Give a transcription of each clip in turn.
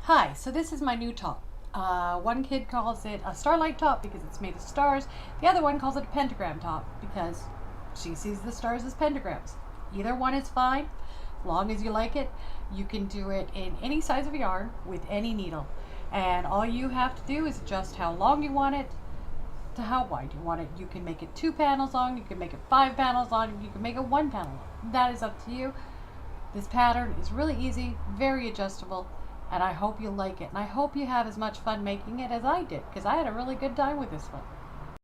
Hi, so this is my new top. One kid calls it a Starlight top because it's made of stars. The other one calls it a Pentagram top because she sees the stars as pentagrams. Either one is fine, as long as you like it. You can do it in any size of yarn with any needle. And all you have to do is adjust how long you want it to how wide you want it. You can make it 2 panels long, you can make it 5 panels long, you can make it 1 panel long. That is up to you. This pattern is really easy, very adjustable, and I hope you like it. And I hope you have as much fun making it as I did, because I had a really good time with this one.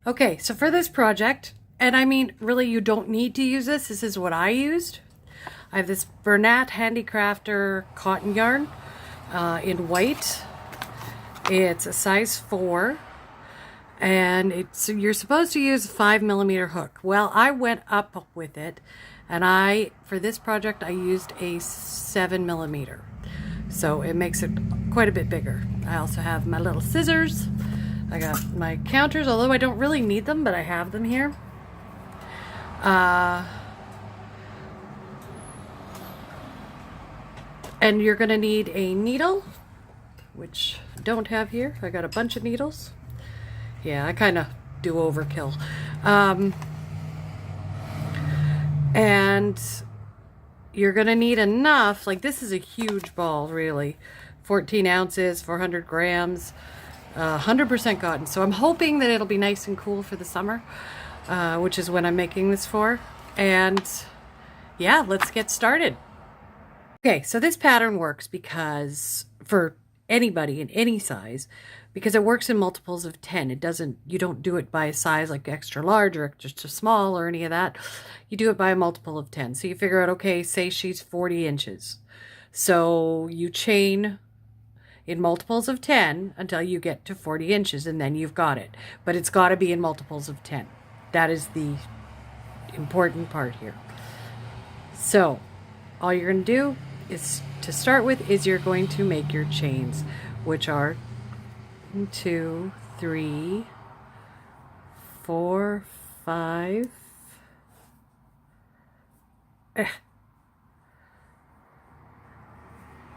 Okay, so for this project, and I mean, really you don't need to use this. This is what I used. I have this Bernat Handicrafter cotton yarn in white. It's a size 4. And you're supposed to use a 5mm hook. Well, I went up with it, and for this project I used a 7mm, so it makes it quite a bit bigger. I also have my little scissors. I got my counters, although I don't really need them, but I have them here. And you're gonna need a needle, which I don't have here. I got a bunch of needles. Yeah, I kind of do overkill. And you're going to need enough, like this is a huge ball, really. 14 ounces, 400 grams, 100% cotton. So I'm hoping that it'll be nice and cool for the summer, which is when I'm making this for. And yeah, let's get started. Okay, so this pattern works because for anybody in any size, because it works in multiples of 10. You don't do it by a size like extra large or extra small or any of that. You do it by a multiple of 10. So you figure out, okay, say she's 40 inches. So you chain in multiples of 10 until you get to 40 inches, and then you've got it. But it's got to be in multiples of 10. That is the important part here. So all you're going to do is, to start with, is you're going to make your chains, which are 1, 2, 3, 4, 5,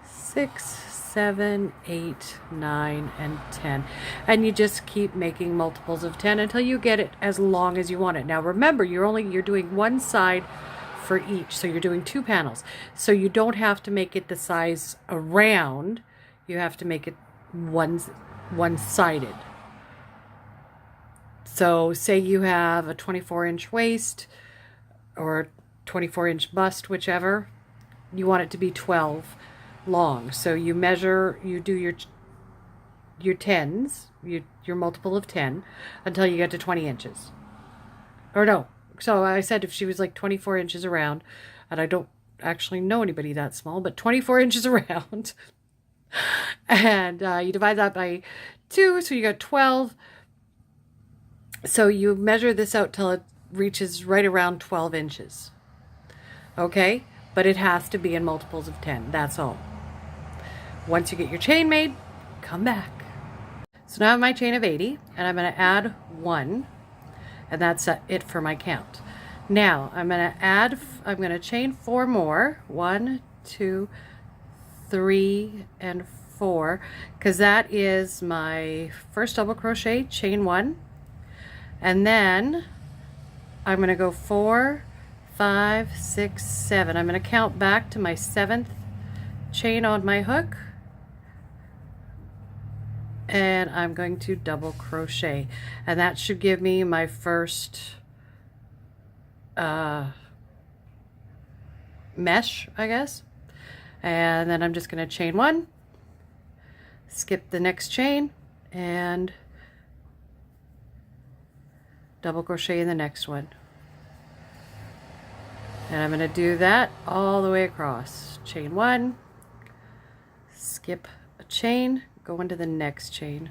6, 7, 8, 9, and 10. And you just keep making multiples of 10 until you get it as long as you want it. Now remember, you're doing one side for each, so you're doing 2 panels. So you don't have to make it the size around. You have to make it one-sided. So say you have a 24-inch waist or 24-inch bust, whichever. You want it to be 12 long. So you measure, you do your tens, your multiple of 10 until you get to 20 inches. Or no. So I said if she was like 24 inches around, and I don't actually know anybody that small, but 24 inches around. And you divide that by 2, so you got 12. So you measure this out till it reaches right around 12 inches. Okay? But it has to be in multiples of 10. That's all. Once you get your chain made, come back. So now I have my chain of 80, and I'm going to add 1, and that's it for my count. Now I'm going to chain 4 more. 1, 2, 3, and 4, because that is my first double crochet, chain 1, and then I'm going to go 4, 5, 6, 7. I'm going to count back to my 7th chain on my hook, and I'm going to double crochet, and that should give me my first mesh, I guess. And then I'm just going to chain 1, skip the next chain, and double crochet in the next one. And I'm going to do that all the way across. Chain 1, skip a chain, go into the next chain.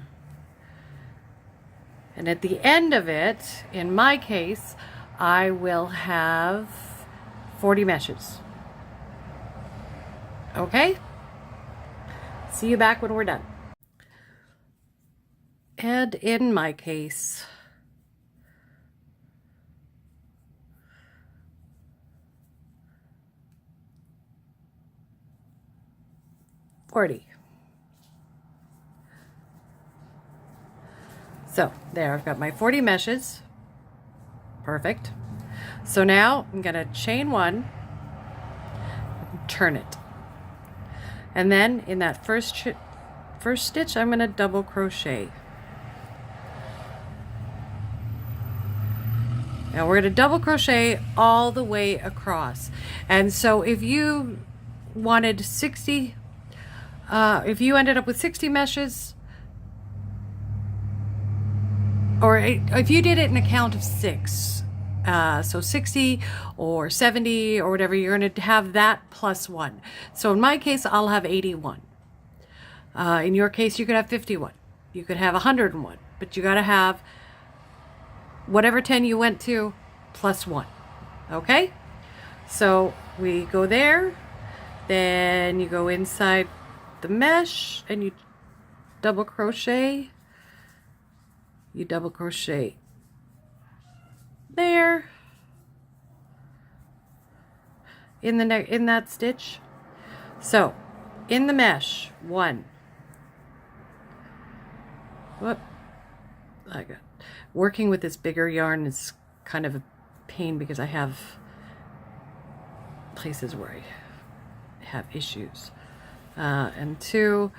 And at the end of it, in my case, I will have 40 meshes. Okay? See you back when we're done. And in my case, 40. So there, I've got my 40 meshes. Perfect. So now I'm going to chain one, turn it. And then in that first stitch, I'm going to double crochet. Now we're going to double crochet all the way across. And so if you wanted 60, if you ended up with 60 meshes, or if you did it in a count of 6, so 60 or 70 or whatever, you're going to have that plus 1. So in my case, I'll have 81. In your case, you could have 51. You could have 101, but you got to have whatever 10 you went to plus 1. Okay? So we go there, then you go inside the mesh and you double crochet. You double crochet there in that stitch. So in the mesh, 1. Whoop. I got working with this bigger yarn is kind of a pain because I have places where I have issues. And 2.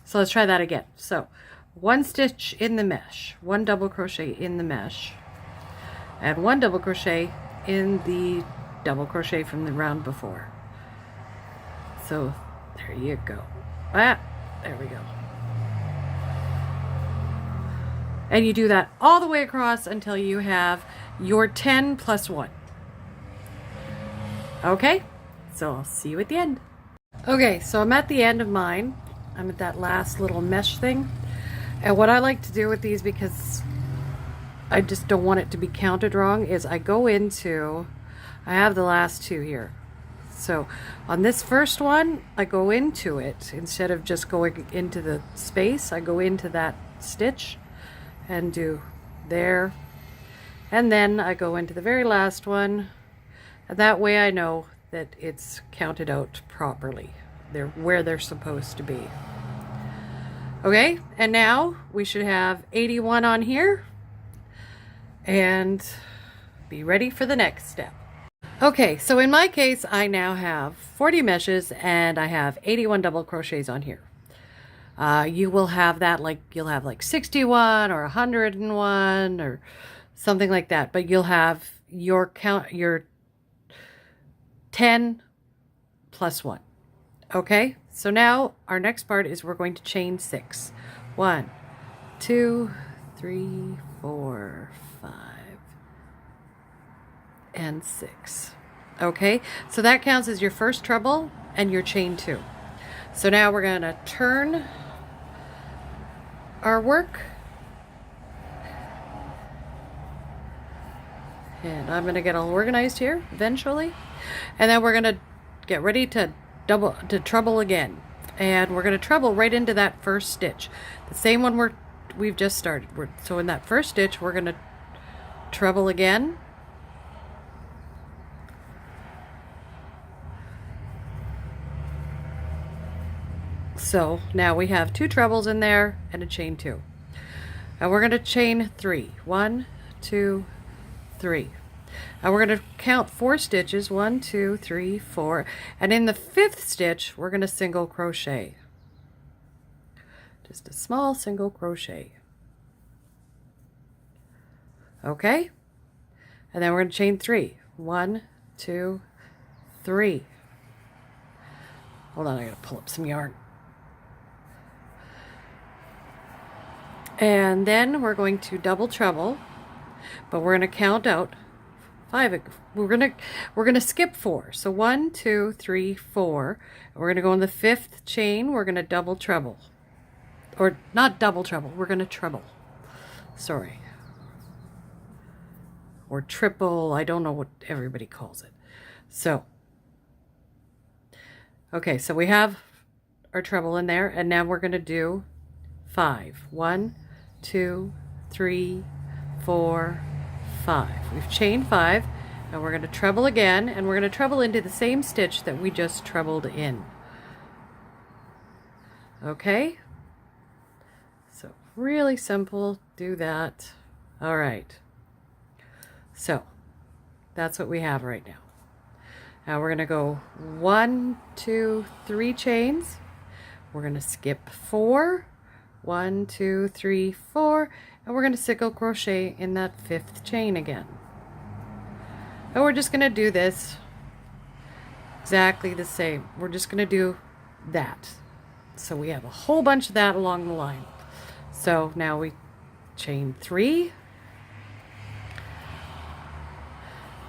So let's try that again. So 1 stitch in the mesh, 1 double crochet in the mesh, and 1 double crochet in the double crochet from the round before. So there you go. There we go. And you do that all the way across until you have your 10 plus 1. Okay, so I'll see you at the end. Okay, so I'm at the end of mine. I'm at that last little mesh thing. And what I like to do with these, because I just don't want it to be counted wrong, is I go into, I have the last 2 here. So on this first one, I go into it. Instead of just going into the space, I go into that stitch and do there. And then I go into the very last one. And that way I know that it's counted out properly. They're where they're supposed to be. Okay, and now we should have 81 on here and be ready for the next step. Okay, so in my case, I now have 40 meshes and I have 81 double crochets on here. You will have that, like you'll have like 61 or 101 or something like that, but you'll have your count, your 10 plus 1. Okay, so now our next part is we're going to chain 6. 1, 2, 3, 4, 5, and 6. Okay, so that counts as your first treble and your chain 2. So now we're going to turn our work, and I'm going to get all organized here eventually, and then we're going to get ready to treble again, and we're going to treble right into that first stitch, the same one we've just started. So in that first stitch we're going to treble again, so now we have 2 trebles in there and a chain 2, and we're going to chain 3. 1, 2, 3. And we're going to count 4 stitches, 1, 2, 3, 4, and in the 5th stitch we're going to single crochet, just a small single crochet. Okay, and then we're going to chain 3. 1, 2, 3. Hold on, I gotta pull up some yarn. And then we're going to double treble, but we're going to count out 5. We're gonna skip 4. So 1, 2, 3, 4. We're gonna go in the 5th chain. We're gonna double treble, or not double treble. We're gonna treble. Sorry, or triple. I don't know what everybody calls it. So okay, so we have our treble in there, and now we're gonna do 5. 1, 2, 3, 4, 5. We've chained 5, and we're going to treble again, and we're going to treble into the same stitch that we just trebled in. Okay, So really simple, do that. All right. So that's what we have right now. Now we're going to go 1, 2, 3 chains. We're going to skip 4, 1, 2, 3, 4, and we're going to single crochet in that 5th chain again. And we're just going to do this exactly the same. We're just going to do that. So we have a whole bunch of that along the line. So now we chain 3,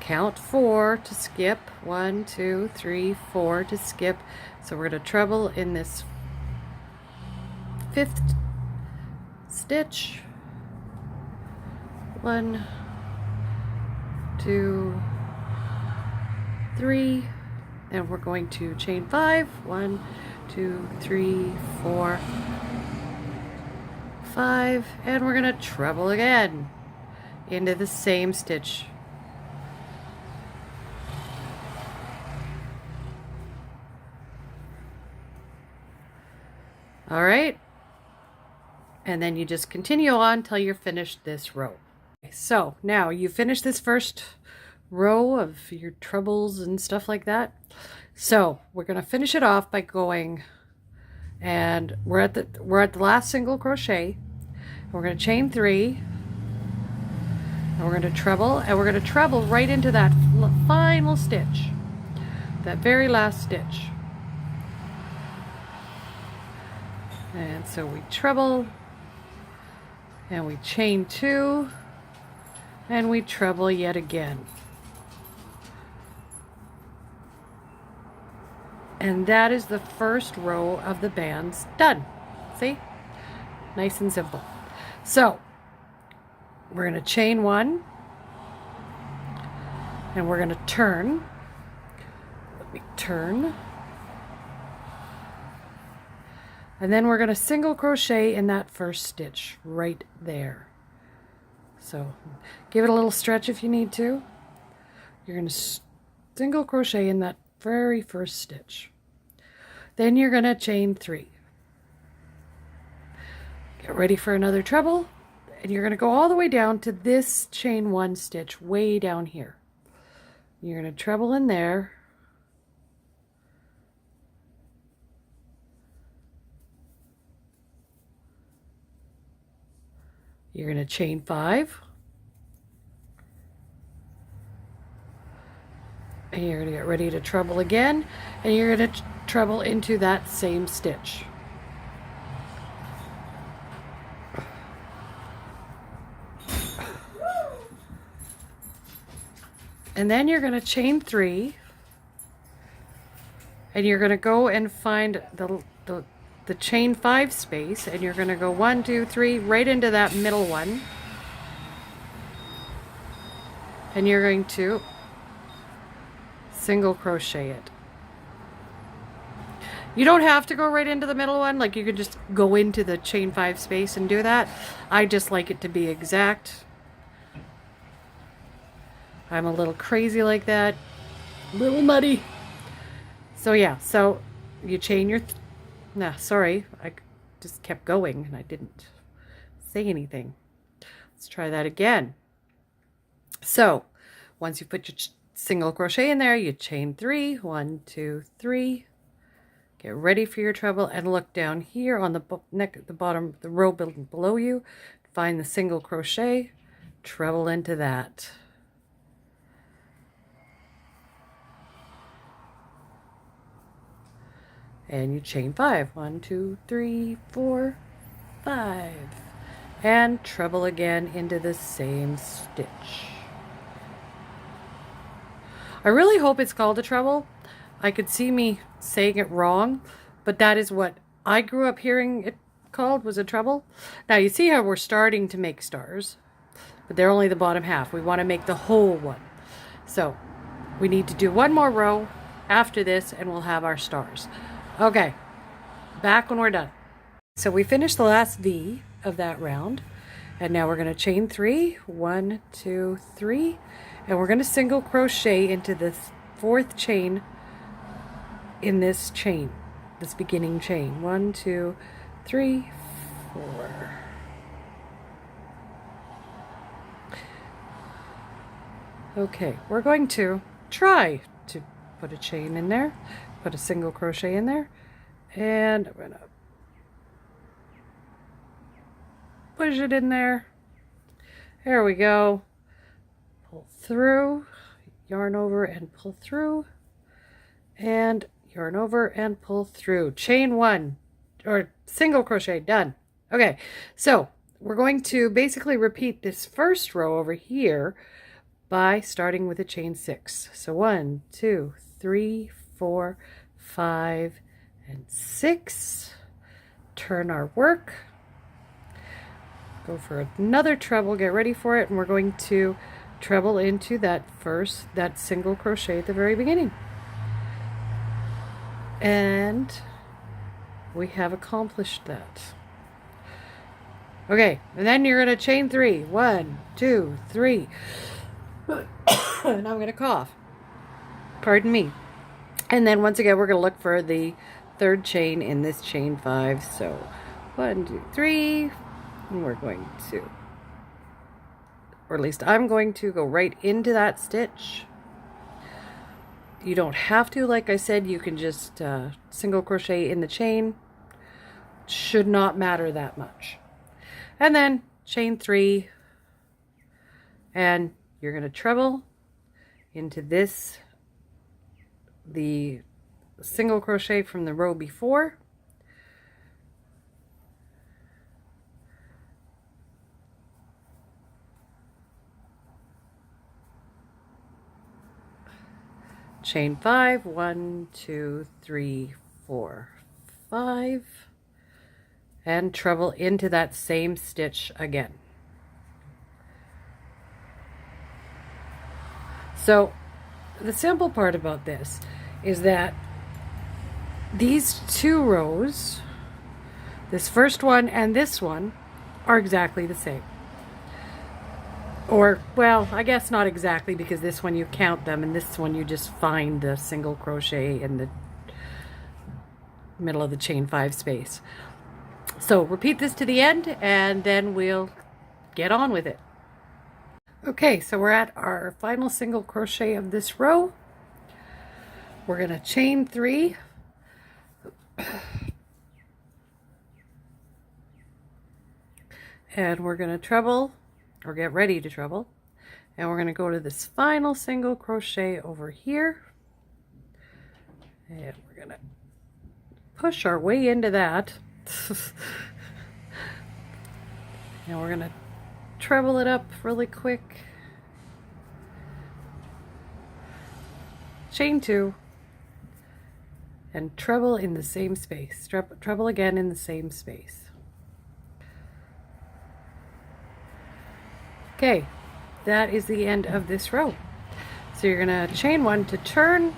count 4 to skip, 1, 2, 3, 4 to skip. So we're going to treble in this 5th stitch. 1, 2, 3, and we're going to chain 5. 1, 2, 3, 4, 5, and we're going to treble again into the same stitch. All right, and then you just continue on until you're finished this row. So now you finish this first row of your trebles and stuff like that. So we're going to finish it off by going, and we're at the last single crochet. We're going to chain 3, and we're going to treble, and we're going to treble right into that final stitch, that very last stitch. And so we treble, and we chain 2, and we treble yet again. And that is the first row of the bands done. See? Nice and simple. So we're going to chain 1, and we're going to turn. Let me turn. And then we're going to single crochet in that first stitch right there. So give it a little stretch if you need to. You're going to single crochet in that very first stitch. Then you're going to chain 3. Get ready for another treble, and you're going to go all the way down to this chain 1 stitch way down here. You're going to treble in there. You're going to chain 5, and you're going to get ready to treble again, and you're going to treble into that same stitch. And then you're going to chain 3, and you're going to go and find the chain 5 space, and you're going to go 1, 2, 3 right into that middle one, and you're going to single crochet it. You don't have to go right into the middle one, like you could just go into the chain 5 space and do that. I just like it to be exact. I'm a little crazy like that, a little nutty. So yeah, so you chain your sorry, I just kept going and I didn't say anything. Let's try that again. So once you put your single crochet in there, you chain 3, 1, 2, 3. Get ready for your treble, and look down here on the neck, the bottom, the row below you. Find the single crochet, treble into that. And you chain 5, 1, 2, 3, 4, 5, and treble again into the same stitch. I really hope it's called a treble. I could see me saying it wrong, but that is what I grew up hearing it called, was a treble. Now you see how we're starting to make stars, but they're only the bottom half. We want to make the whole one. So we need to do one more row after this, and we'll have our stars. Okay, back when we're done. So we finished the last V of that round, and now we're going to chain 3, 1, 2, 3, and we're going to single crochet into the 4th chain in this chain, this beginning chain. 1, 2, 3, 4. Okay, we're going to try to put a chain in there, put a single crochet in there, and I'm gonna push it in there. There we go. Pull through, yarn over and pull through, and yarn over and pull through. Chain 1 or single crochet, done. Okay, so we're going to basically repeat this first row over here by starting with a chain 6. So 1, 2, 3, 4, 5, and 6. Turn our work. Go for another treble, get ready for it, and we're going to treble into that single crochet at the very beginning. And we have accomplished that. Okay, and then you're going to chain 3. 1, 2, 3. And I'm going to cough. Pardon me. And then once again, we're going to look for the third chain in this chain 5. So 1, 2, 3. And we're going to, or at least I'm going to go right into that stitch. You don't have to, like I said, you can just single crochet in the chain. Should not matter that much. And then chain 3, and you're going to treble into this, the single crochet from the row before. Chain 5, 1, 2, 3, 4, 5, and treble into that same stitch again. So the simple part about this is that these 2 rows, this first one and this one, are exactly the same. Or, well, I guess not exactly, because this one you count them and this one you just find the single crochet in the middle of the chain 5 space. So repeat this to the end and then we'll get on with it. Okay, so we're at our final single crochet of this row. We're going to chain 3. And we're going to treble, or get ready to treble. And we're going to go to this final single crochet over here. And we're going to push our way into that. And we're going to treble it up really quick. Chain 2. And treble in the same space. Treble again in the same space. Okay, that is the end of this row. So you're going to chain 1 to turn.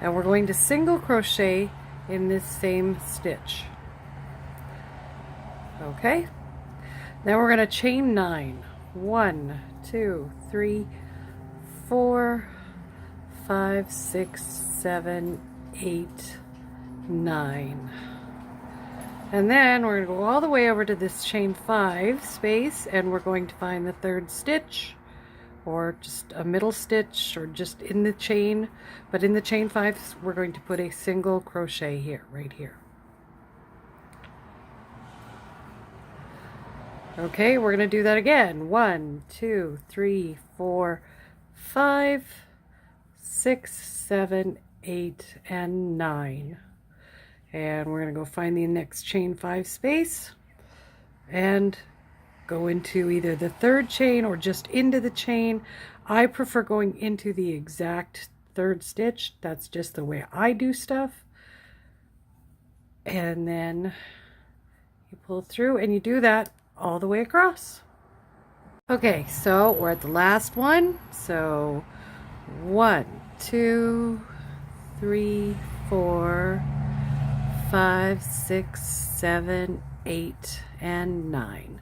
And we're going to single crochet in this same stitch. Okay, then we're going to chain 9. 1, 2, 3, 4, 5, 6, 7, 8, 9. And then we're going to go all the way over to this chain 5 space, and we're going to find the third stitch, or just a middle stitch, or just in the chain. But in the chain 5, we're going to put a single crochet here, right here. Okay, we're going to do that again. 1, 2, 3, 4, 5, 6, 7, 8, and 9. And we're going to go find the next chain 5 space and go into either the third chain or just into the chain. I prefer going into the exact third stitch. That's just the way I do stuff. And then you pull through and you do that all the way across. Okay, so we're at the last one. So 1, 2, 3, 4, 5, 6, 7, 8, and 9.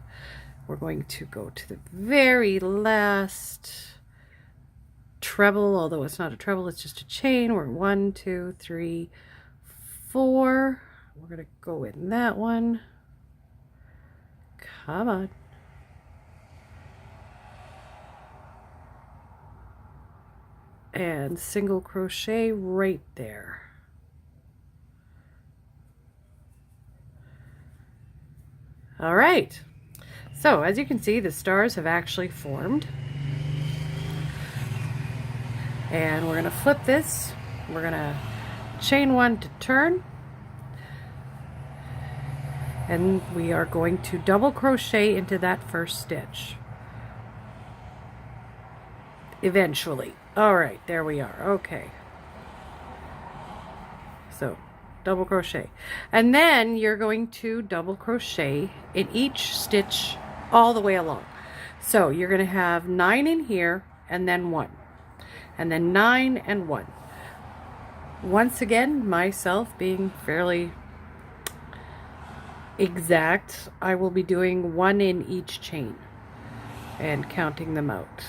We're going to go to the very last treble, although it's not a treble, it's just a chain. We're 1, 2, 3, 4. We're going to go in that one. Come on. And single crochet right there. All right. So as you can see, the stars have actually formed. And we're going to flip this. We're going to chain 1 to turn. And we are going to double crochet into that first stitch. Eventually. All right, there we are. Okay. So, double crochet. And then you're going to double crochet in each stitch all the way along. So, you're going to have 9 in here and then 1. And then 9 and 1. Once again, myself being fairly exact, I will be doing 1 in each chain and counting them out.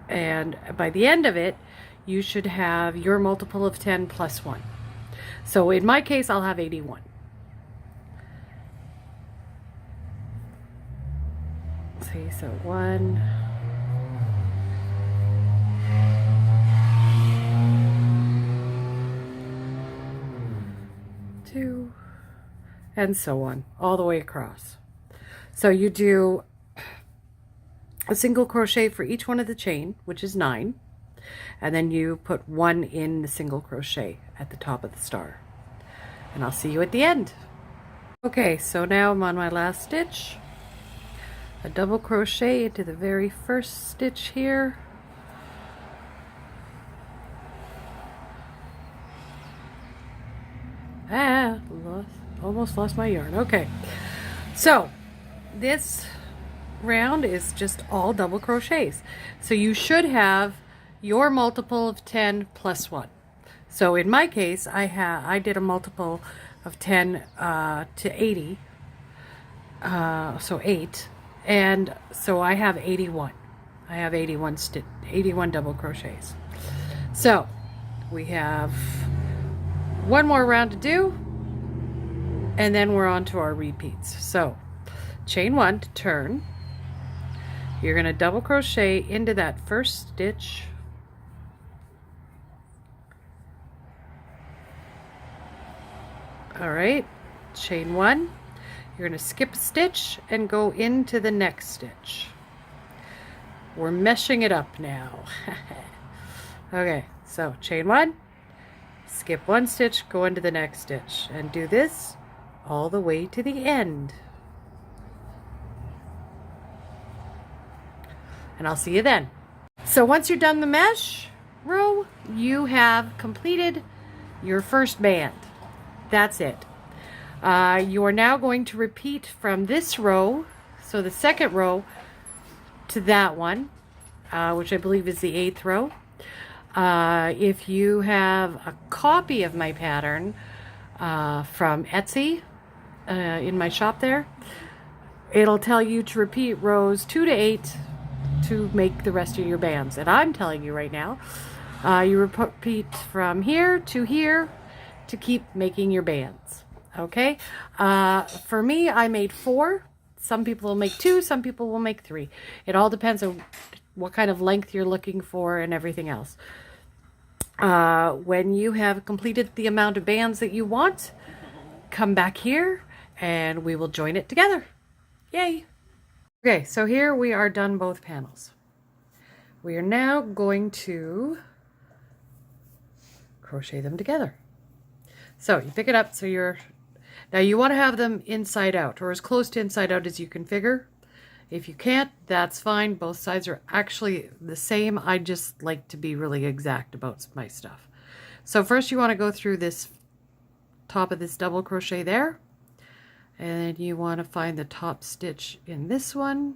And by the end of it, you should have your multiple of 10 plus 1. So in my case, I'll have 81. See, so 1, 2, and so on, all the way across. So you do a single crochet for each one of the chain, which is 9, and then you put 1 in the single crochet at the top of the star. And I'll see you at the end. Okay, so now I'm on my last stitch. A double crochet into the very first stitch here. Almost lost my yarn. Okay, so this round is just all double crochets. So you should have your multiple of 10 plus 1. So in my case, I did a multiple of 10 to 80, so 8, and so I have 81. I have 81 double crochets. So we have one more round to do, and then we're on to our repeats. So chain 1 to turn. You're going to double crochet into that first stitch. All right, chain 1. You're going to skip a stitch and go into the next stitch. We're meshing it up now. Okay, so chain 1, skip 1 stitch, go into the next stitch, and do this all the way to the end. And I'll see you then. So once you're done the mesh row, you have completed your first band. That's it. You are now going to repeat from this row, so the second row, to that one, which I believe is the 8th row. If you have a copy of my pattern from Etsy in my shop there, it'll tell you to repeat rows 2 to 8 to make the rest of your bands. And I'm telling you right now, you repeat from here to keep making your bands. Okay, for me, I made 4. Some people will make 2, some people will make 3. It all depends on what kind of length you're looking for and everything else. When you have completed the amount of bands that you want, come back here and we will join it together. Yay! Okay, so here we are done both panels. We are now going to crochet them together. So you pick it up, so now you want to have them inside out, or as close to inside out as you can figure. If you can't, that's fine. Both sides are actually the same. I just like to be really exact about my stuff. So first you want to go through this top of this double crochet there, and you want to find the top stitch in this one,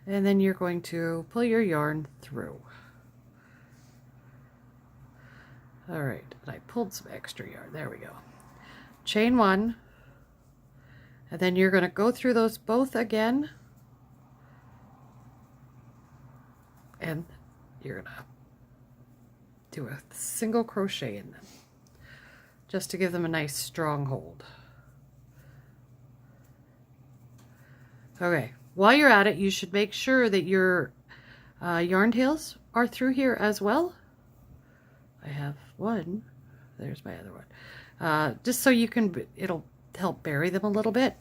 and then you're going to pull your yarn through. All right, and I pulled some extra yarn. There we go. Chain 1, and then you're going to go through those both again, and you're gonna do a single crochet in them just to give them a nice strong hold. Okay, while you're at it, you should make sure that your yarn tails are through here as well. I have one. There's my other one. Just so you can, it'll help bury them a little bit.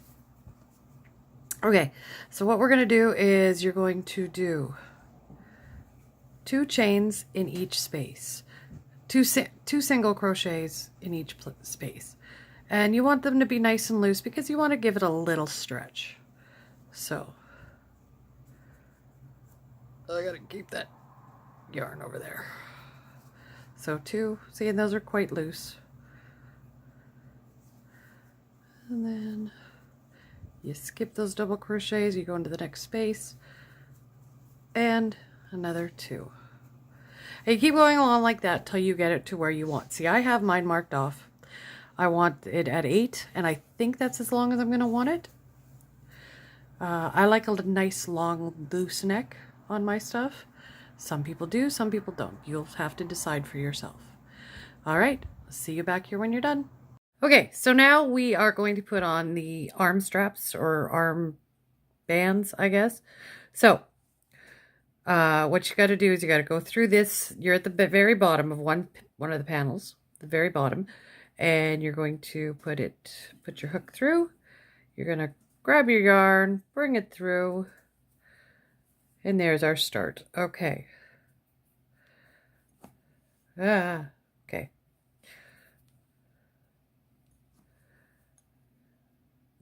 Okay, so what we're going to do is you're going to do 2 chains in each space. Two single crochets in each space. And you want them to be nice and loose because you want to give it a little stretch. So, I gotta keep that yarn over there. So 2, see, and those are quite loose. And then you skip those double crochets, you go into the next space, and another 2. And you keep going along like that till you get it to where you want. See, I have mine marked off. I want it at 8, and I think that's as long as I'm going to want it. I like a nice long loose neck on my stuff. Some people do, some people don't. You'll have to decide for yourself. All right, see you back here when you're done. Okay, so now we are going to put on the arm straps or arm bands, I guess. So, what you got to do is you got to go through this. You're at the very bottom of one of the panels, the very bottom, and you're going to put your hook through. You're going to grab your yarn, bring it through, and there's our start. Okay. Okay.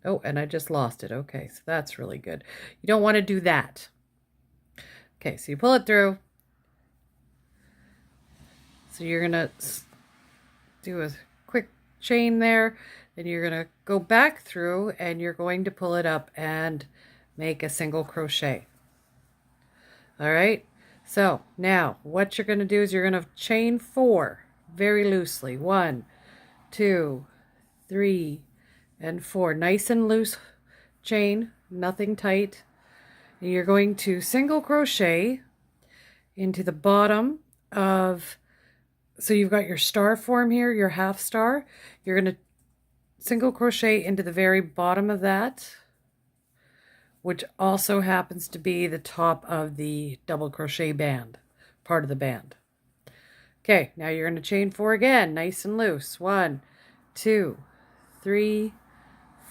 Oh, and I just lost it. Okay, so that's really good. You don't want to do that. Okay, so you pull it through. So you're going to do a quick chain there, and you're going to go back through, and you're going to pull it up and make a single crochet. All right, so now what you're going to do is you're going to chain 4 very loosely. 1, 2, 3, and 4. Nice and loose chain, nothing tight. And you're going to single crochet into the bottom of, so you've got your star form here, your half star. You're going to single crochet into the very bottom of that, which also happens to be the top of the double crochet band, part of the band. Okay, now you're going to chain 4 again, nice and loose. 1, 2, 3,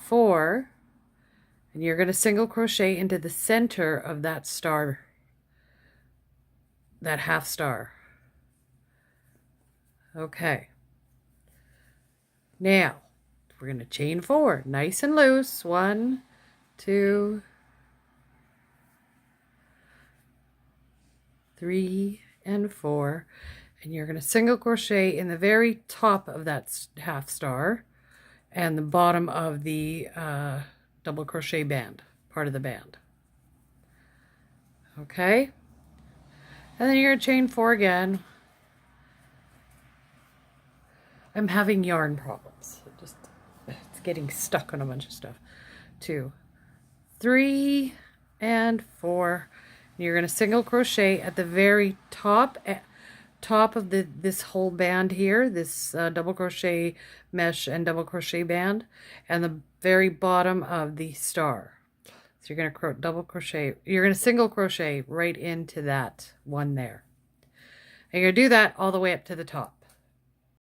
4, and you're going to single crochet into the center of that star, that half star. Okay. Now, we're going to chain 4, nice and loose. 1, 2, 3, and 4. And you're going to single crochet in the very top of that half star and the bottom of the double crochet band, part of the band. Okay? And then you're going to chain 4 again. I'm having yarn problems. It's getting stuck on a bunch of stuff. 2, 3, and 4. And you're going to single crochet at the very top of this whole band here, this double crochet mesh and double crochet band, and the very bottom of the star. So you're going to double crochet, you're going to single crochet right into that one there. And you're going to do that all the way up to the top.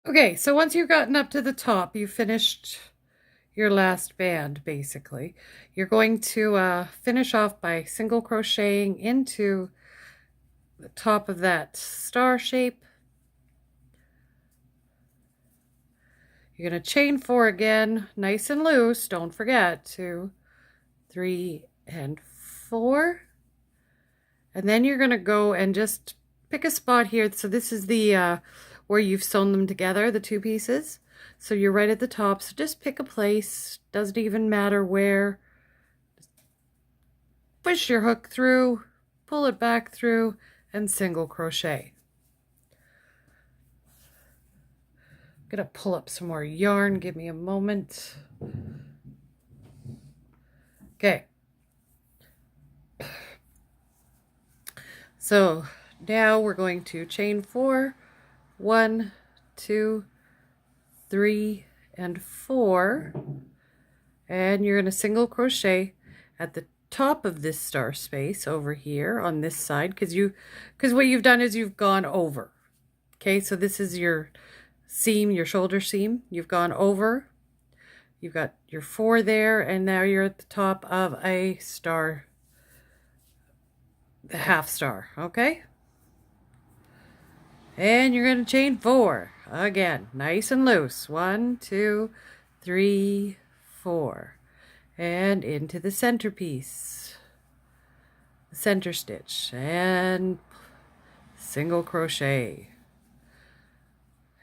Okay, so once you've gotten up to the top, you finished your last band basically. You're going to finish off by single crocheting into the top of that star shape. You're going to chain 4 again, nice and loose, don't forget. 2, 3, and 4. And then you're going to go and just pick a spot here. So this is the where you've sewn them together, the 2 pieces. So you're right at the top, so just pick a place, doesn't even matter where. Just push your hook through, pull it back through, and single crochet. I'm gonna pull up some more yarn, give me a moment. Okay. So now we're going to chain 4, 1, 2, 3, and 4, and you're going to single crochet at the top of this star space over here on this side, because what you've done is you've gone over. Okay, so this is your seam, your shoulder seam. You've gone over. You've got your 4 there, and now you're at the top of a star, the half star, okay? And you're going to chain 4 again, nice and loose. 1, 2, 3, 4, and into the centerpiece, the center stitch, and single crochet,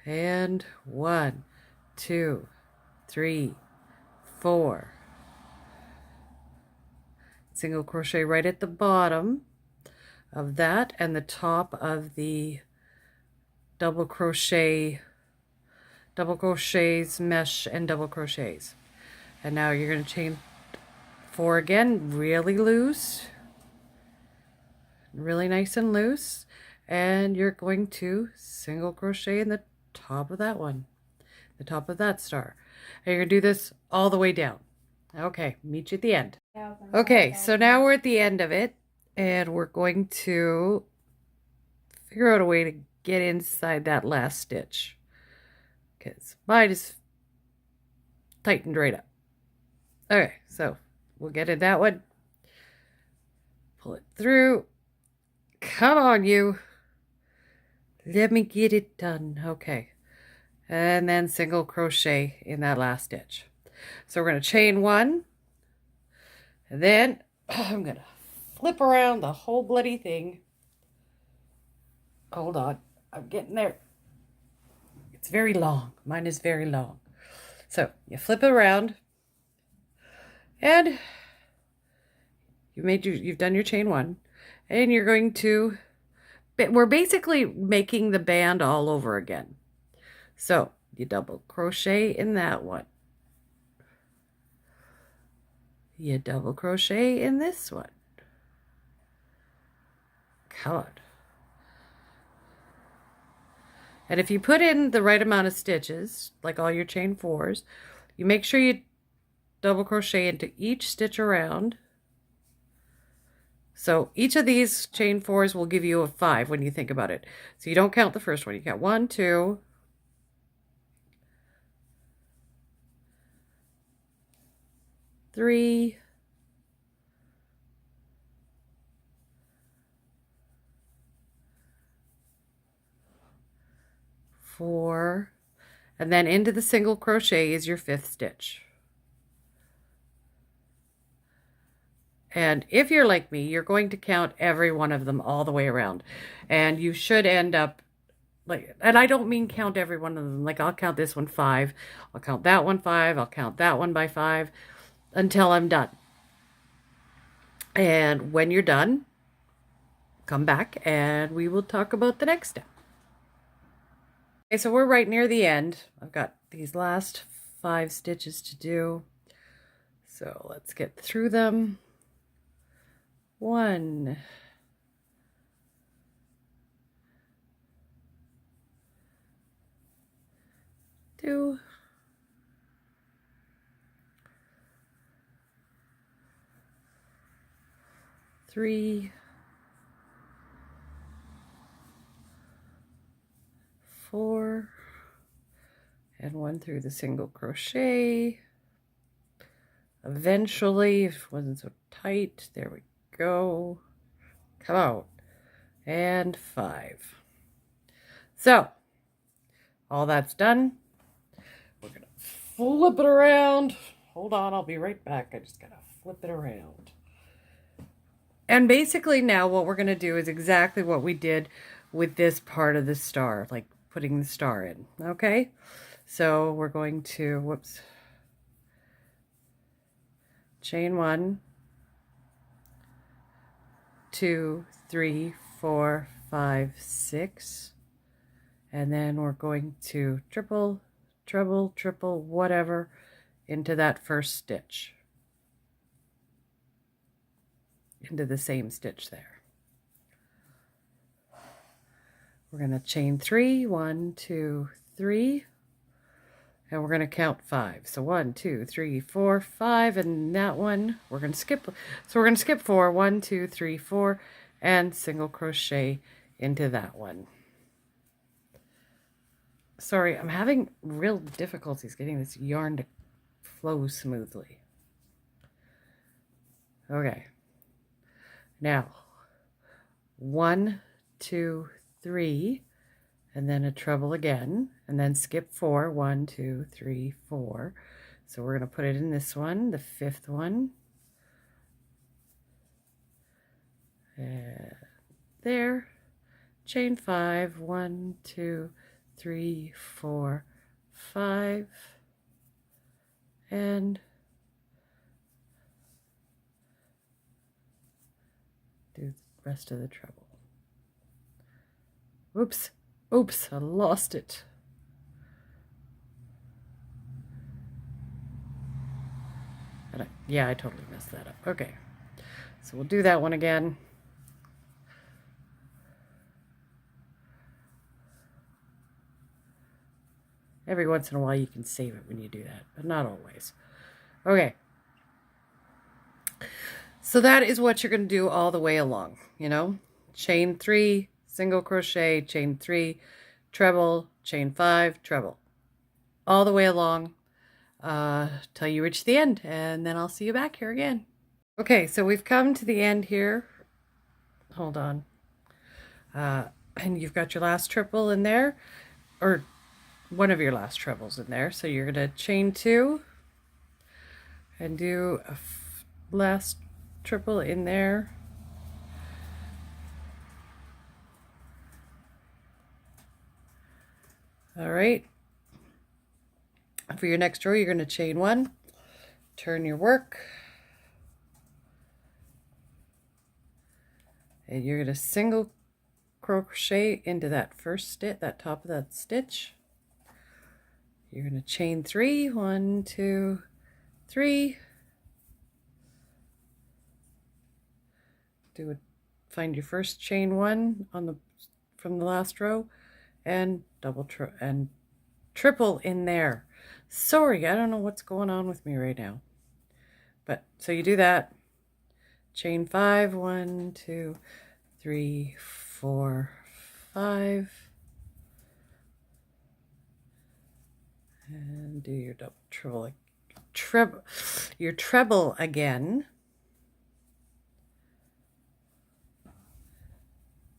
and 1, 2, 3, 4, single crochet right at the bottom of that and the top of the double crochets, mesh, and double crochets. And now you're going to chain 4 again, really loose, really nice and loose, and you're going to single crochet in the top of that one, the top of that star, and you're going to do this all the way down. Okay, meet you at the end. Okay, so now we're at the end of it, and we're going to figure out a way to get inside that last stitch, because mine is tightened right up. Okay, so we'll get in that one, pull it through. Come on, you. Let me get it done. Okay, and then single crochet in that last stitch. So we're going to chain 1, and then I'm going to flip around the whole bloody thing. Hold on, I'm getting there. It's very long. Mine is very long. So you flip it around, and you've done your chain 1, and you're going to, we're basically making the band all over again. So you double crochet in that one. You double crochet in this one. Come on. And if you put in the right amount of stitches, like all your chain 4s, you make sure you double crochet into each stitch around. So each of these chain 4s will give you a 5 when you think about it. So you don't count the first one. You count 1, 2, 3, 4, and then into the single crochet is your 5th stitch. And if you're like me, you're going to count every one of them all the way around. And you should end up, like, and I don't mean count every one of them. Like, I'll count this one 5, I'll count that one 5, I'll count that one by 5 until I'm done. And when you're done, come back and we will talk about the next step. Okay, so we're right near the end. I've got these last 5 stitches to do. So let's get through them. 1, 2, 3, 4, and 1 through the single crochet. Eventually, if it wasn't so tight, there we go. Come out. And 5. So, all that's done. We're going to flip it around. Hold on, I'll be right back. I just got to flip it around. And basically now what we're going to do is exactly what we did with this part of the star, like putting the star in. Okay? So we're going to, whoops, chain 1, 2, 3, 4, 5, 6, and then we're going to triple, treble, triple, whatever, into that first stitch, into the same stitch there. We're going to chain 3, 1, 2, 3, and we're going to count 5. So 1, 2, 3, 4, 5, and that one we're going to skip. So we're going to skip 4, 1, 2, 3, 4, and single crochet into that one. Sorry, I'm having real difficulties getting this yarn to flow smoothly. Okay. Now, 1, 2, 3, and then a treble again, and then skip 4, 1, 2, 3, 4. So we're going to put it in this one, the 5th one. There. Chain 5, 1, 2, 3, 4, 5, and do the rest of the treble. Oops, oops, I lost it. Yeah, I totally messed that up. Okay, so we'll do that one again. Every once in a while you can save it when you do that, but not always. Okay. So that is what you're going to do all the way along, you know. Chain 3, single crochet, chain 3, treble, chain 5, treble. All the way along till you reach the end, and then I'll see you back here again. Okay, so we've come to the end here. Hold on. And you've got your last triple in there, or one of your last trebles in there. So you're going to chain 2 and do a last triple in there. All right. For your next row, you're going to chain 1, turn your work, and you're going to single crochet into that first stitch, that top of that stitch. You're going to chain 3, 1, 2, 3. Find your first chain 1 on the from the last row, and triple in there. Sorry, I don't know what's going on with me right now. But so you do that. Chain 5, 1, 2, 3, 4, 5. And do your your treble again.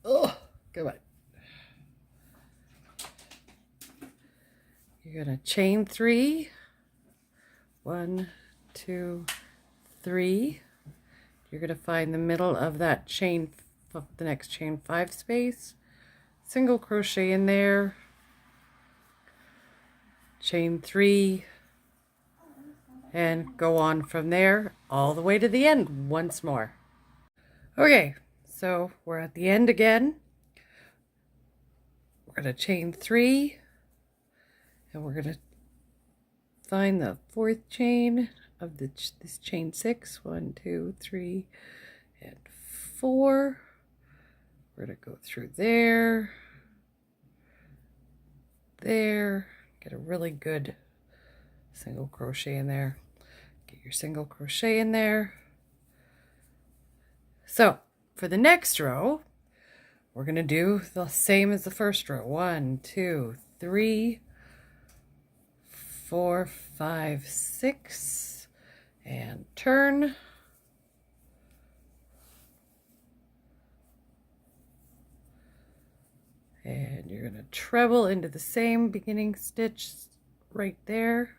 Oh, come on. You're going to chain 3, 1, 2, 3. You're going to find the middle of that chain, the next chain 5 space, single crochet in there, chain 3, and go on from there all the way to the end once more. Okay, so we're at the end again. We're going to chain 3, and we're going to find the 4th chain of this chain 6. 1, 2, 3, and 4. We're going to go through there, get a really good single crochet in there. Get your single crochet in there. So for the next row, we're going to do the same as the first row. 1, 2, 3, 4, 5, 6, and turn. And you're going to treble into the same beginning stitch right there.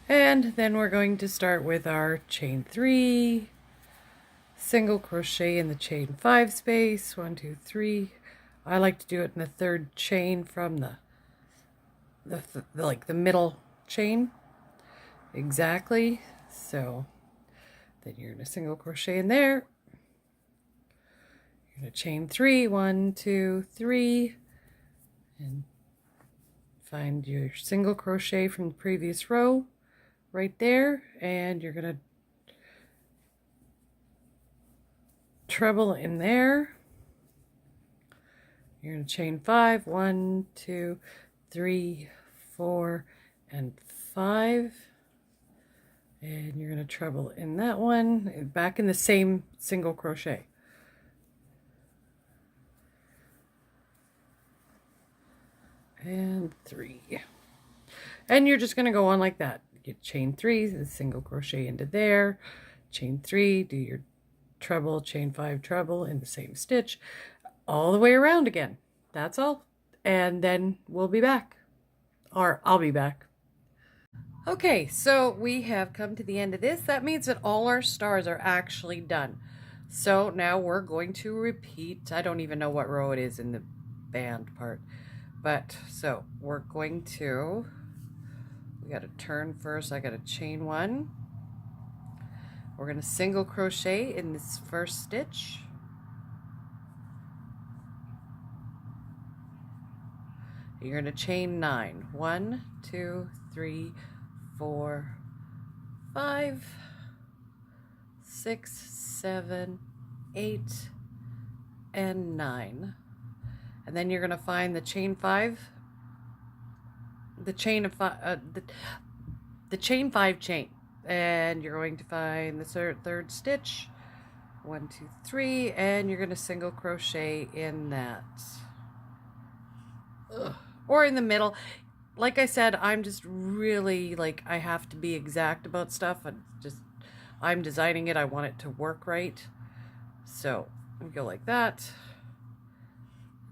And then we're going to start with our chain 3, single crochet in the chain 5 space. 1, 2, 3. I like to do it in the 3rd chain from the middle chain. Exactly. So then you're going to single crochet in there. You're going to chain 3, 1, 2, 3, and find your single crochet from the previous row right there, and you're going to treble in there. You're going to chain 5, 1, 2, 3, 4, and 5. And you're going to treble in that one, back in the same single crochet. And 3. And you're just going to go on like that. You chain 3, single crochet into there, chain 3, do your treble, chain 5, treble in the same stitch, all the way around again. That's all. And then we'll be back. Or I'll be back. Okay, so we have come to the end of this. That means that all our stars are actually done. So now we're going to repeat. I don't even know what row it is in the band part. But so we're going to, we got to turn first. I got to chain 1. We're going to single crochet in this first stitch. You're going to chain 9. 1, 2, 3, 4, 5, 6, 7, 8, and 9. And then you're going to find the chain 5, the chain of 5, the chain 5 chain, and you're going to find the third stitch, 1, 2, 3, and you're going to single crochet in that. Or in the middle. Like I said, I'm just really, like, I have to be exact about stuff. I'm designing it. I want it to work right. So we go like that.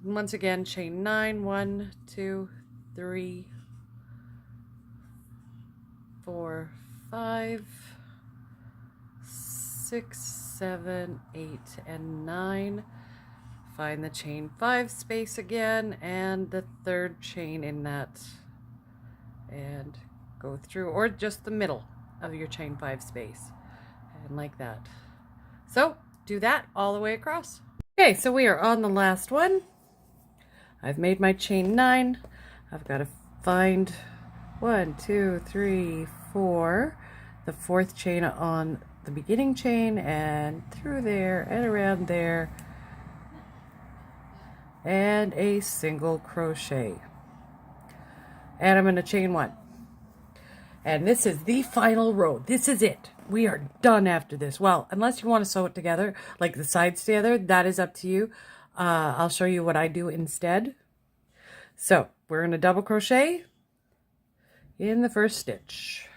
And once again, chain 9, 1, 2, 3, 4, 5, 6, 7, 8, and 9. Find the chain 5 space again and the third chain in that, and go through, or just the middle of your chain 5 space, and like that. So do that all the way across. Okay, so we are on the last one. I've made my chain 9. I've got to find 1, 2, 3, 4, the 4th chain on the beginning chain, and through there and around there, and a single crochet. And I'm going to chain 1. And this is the final row. This is it. We are done after this. Well, unless you want to sew it together, like the sides together, that is up to you. I'll show you what I do instead. So we're going to double crochet in the first stitch.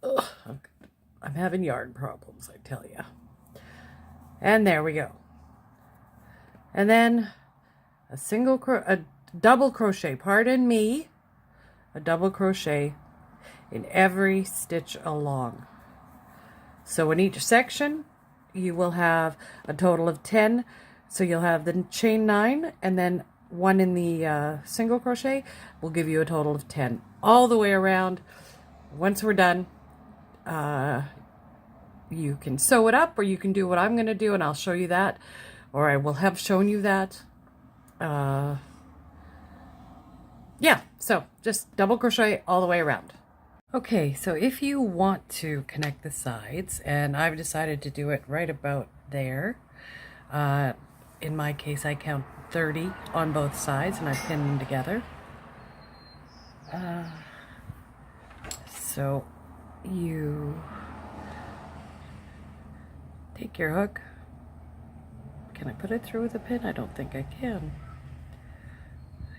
Ugh, I'm having yarn problems, I tell you. And there we go. And then a double crochet, pardon me, a double crochet in every stitch along. So in each section, you will have a total of 10. So you'll have the chain 9, and then 1 in the single crochet will give you a total of 10 all the way around. Once we're done, you can sew it up, or you can do what I'm going to do, and I'll show you that, or I will have shown you that. Yeah, so just double crochet all the way around. Okay, so if you want to connect the sides, and I've decided to do it right about there, in my case I count 30 on both sides and I pin them together. So you take your hook. Can I put it through with a pin? I don't think I can.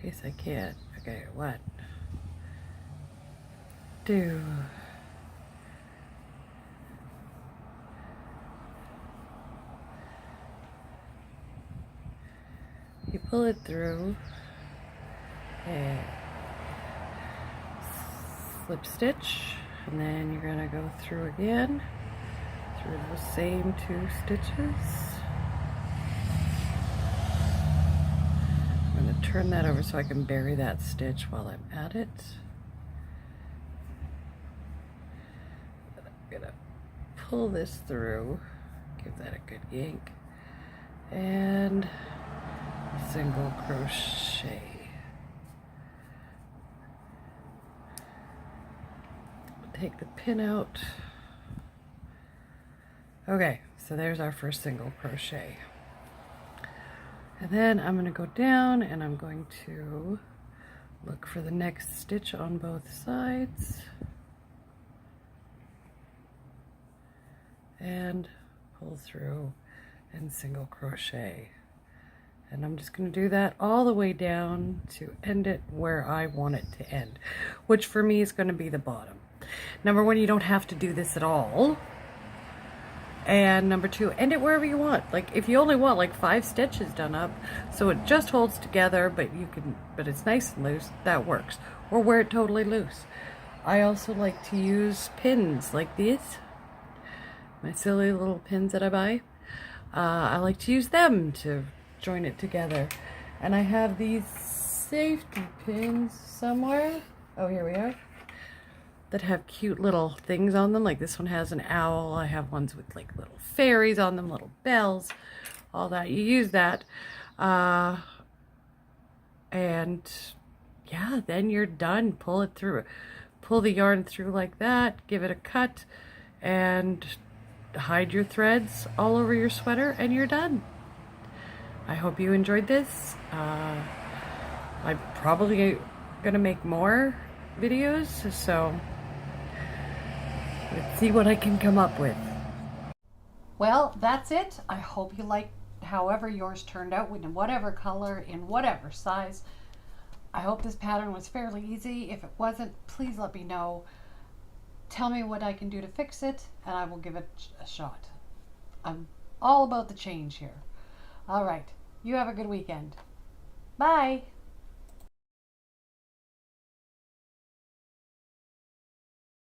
Yes, I can. Okay, what? Do. You pull it through and slip stitch, and then you're going to go through again through the same 2 stitches. I'm going to turn that over so I can bury that stitch while I'm at it. I'm going to pull this through, give that a good yank, and single crochet. Take the pin out. Okay, so there's our first single crochet. And then I'm going to go down and I'm going to look for the next stitch on both sides. And pull through and single crochet. And I'm just going to do that all the way down to end it where I want it to end, which for me is going to be the bottom. Number one, you don't have to do this at all. And number two, end it wherever you want. Like if you only want like 5 stitches done up, so it just holds together, but it's nice and loose, that works. Or wear it totally loose. I also like to use pins like these, my silly little pins that I buy. I like to use them to join it together. And I have these safety pins somewhere. Oh, here we are. That have cute little things on them. Like this one has an owl. I have ones with like little fairies on them, little bells, all that. You use that. And yeah, then you're done. Pull it through. Pull the yarn through like that. Give it a cut. And hide your threads all over your sweater and you're done. I hope you enjoyed this. I'm probably gonna make more videos, so let's see what I can come up with. Well, that's it. I hope you liked however yours turned out, in whatever color, in whatever size. I hope this pattern was fairly easy. If it wasn't, please let me know. Tell me what I can do to fix it, and I will give it a shot. I'm all about the change here. All right. You have a good weekend. Bye.